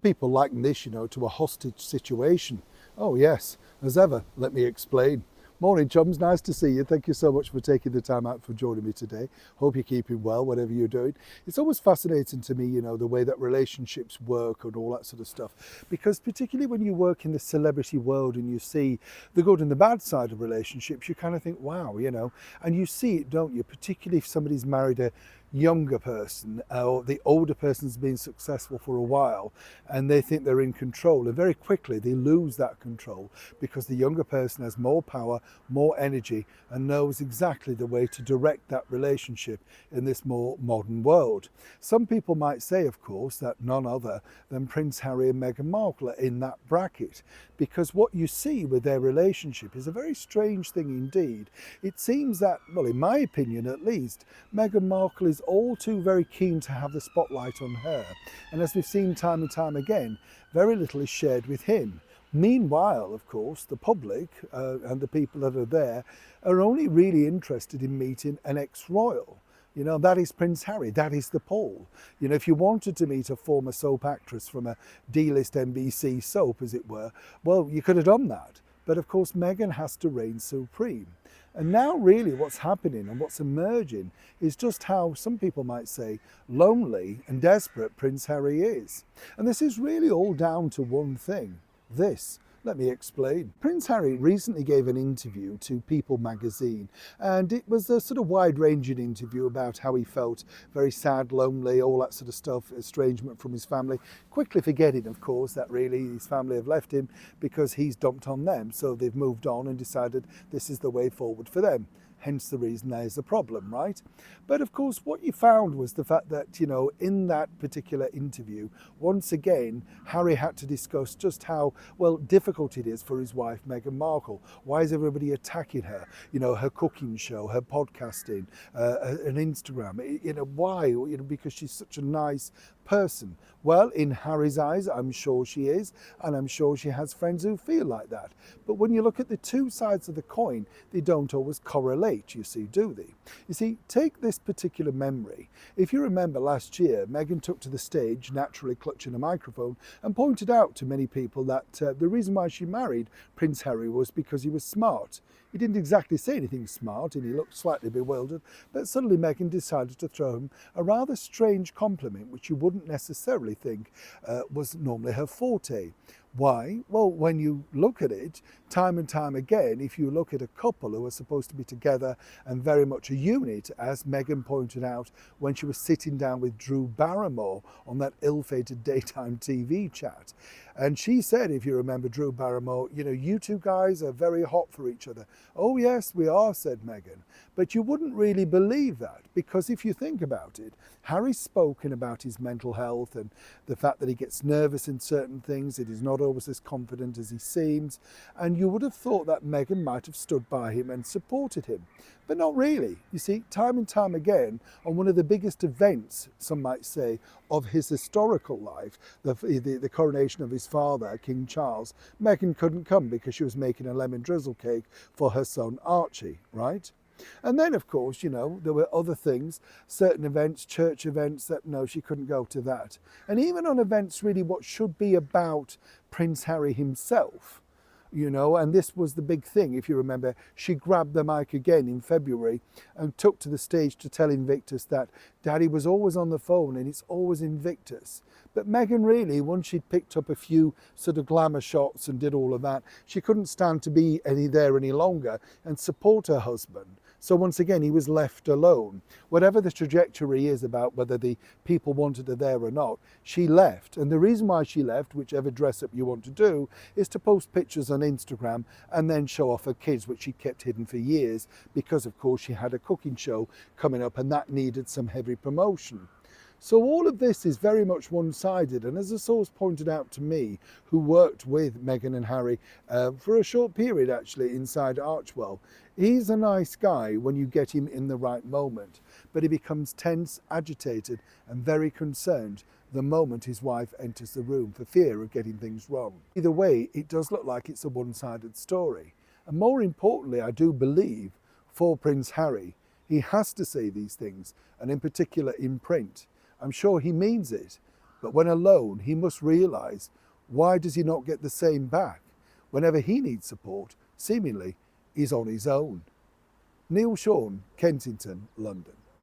People liken this, to a hostage situation. Oh yes, as ever, let me explain. Morning chums, nice to see you. Thank you so much for taking the time out for joining me today. Hope you're keeping well, whatever you're doing. It's always fascinating to me, the way that relationships work and all that sort of stuff. Because particularly when you work in the celebrity world and you see the good and the bad side of relationships, you kind of think, wow, and you see it, don't you? Particularly if somebody's married a younger person or the older person's been successful for a while and they think they're in control, and very quickly they lose that control because the younger person has more power, more energy, and knows exactly the way to direct that relationship in this more modern world. Some people might say, of course, that none other than Prince Harry and Meghan Markle are in that bracket, because what you see with their relationship is a very strange thing indeed. It seems that, well, in my opinion at least, Meghan Markle is all too very keen to have the spotlight on her. And as we've seen time and time again, very little is shared with him. Meanwhile, of course, the public and the people that are there are only really interested in meeting an ex-royal. That is Prince Harry, that is the poll. If you wanted to meet a former soap actress from a D-list NBC soap, as it were, well, you could have done that. But of course, Meghan has to reign supreme. And now really what's happening and what's emerging is just how some people might say lonely and desperate Prince Harry is. And this is really all down to one thing. This. Let me explain. Prince Harry recently gave an interview to People magazine, and it was a sort of wide-ranging interview about how he felt very sad, lonely, all that sort of stuff, estrangement from his family, quickly forgetting, of course, that really his family have left him because he's dumped on them, so they've moved on and decided this is the way forward for them. Hence the reason there's a problem, right? But of course, what you found was the fact that, in that particular interview, once again, Harry had to discuss just how, well, difficult it is for his wife, Meghan Markle. Why is everybody attacking her? Her cooking show, her podcasting, an Instagram. Why? Because she's such a nice person. Well, in Harry's eyes, I'm sure she is, and I'm sure she has friends who feel like that. But when you look at the two sides of the coin, they don't always correlate, you see, do they? You see, take this particular memory. If you remember last year, Meghan took to the stage, naturally clutching a microphone, and pointed out to many people that the reason why she married Prince Harry was because he was smart. He didn't exactly say anything smart and he looked slightly bewildered, but suddenly Meghan decided to throw him a rather strange compliment, which you wouldn't necessarily think was normally her forte. Why? Well, when you look at it, time and time again, if you look at a couple who are supposed to be together and very much a unit, as Meghan pointed out when she was sitting down with Drew Barrymore on that ill-fated daytime TV chat. And she said, if you remember Drew Barrymore, you two guys are very hot for each other. Oh yes, we are, said Meghan. But you wouldn't really believe that, because if you think about it, Harry's spoken about his mental health and the fact that he gets nervous in certain things, that he's not always as confident as he seems, and you would have thought that Meghan might have stood by him and supported him. But not really. You see, time and time again, on one of the biggest events, some might say, of his historical life, the coronation of his father, King Charles, Meghan couldn't come because she was making a lemon drizzle cake for her son Archie, right? And then, of course, there were other things, certain events, church events, that no, she couldn't go to that. And even on events really what should be about Prince Harry himself, and this was the big thing. If you remember, she grabbed the mic again in February and took to the stage to tell Invictus that Daddy was always on the phone and it's always Invictus. But Meghan really, once she'd picked up a few sort of glamour shots and did all of that, she couldn't stand to be there any longer and support her husband. So once again, he was left alone. Whatever the trajectory is about whether the people wanted her there or not, she left. And the reason why she left, whichever dress up you want to do, is to post pictures on Instagram and then show off her kids, which she kept hidden for years because, of course, she had a cooking show coming up and that needed some heavy promotion. So all of this is very much one-sided, and as a source pointed out to me, who worked with Meghan and Harry for a short period actually inside Archewell, he's a nice guy when you get him in the right moment, but he becomes tense, agitated and very concerned the moment his wife enters the room for fear of getting things wrong. Either way, it does look like it's a one-sided story. And more importantly, I do believe, for Prince Harry, he has to say these things, and in particular in print. I'm sure he means it, But when alone, he must realise, why does he not get the same back? Whenever he needs support, seemingly, he's on his own. Neil Sean, Kensington, London.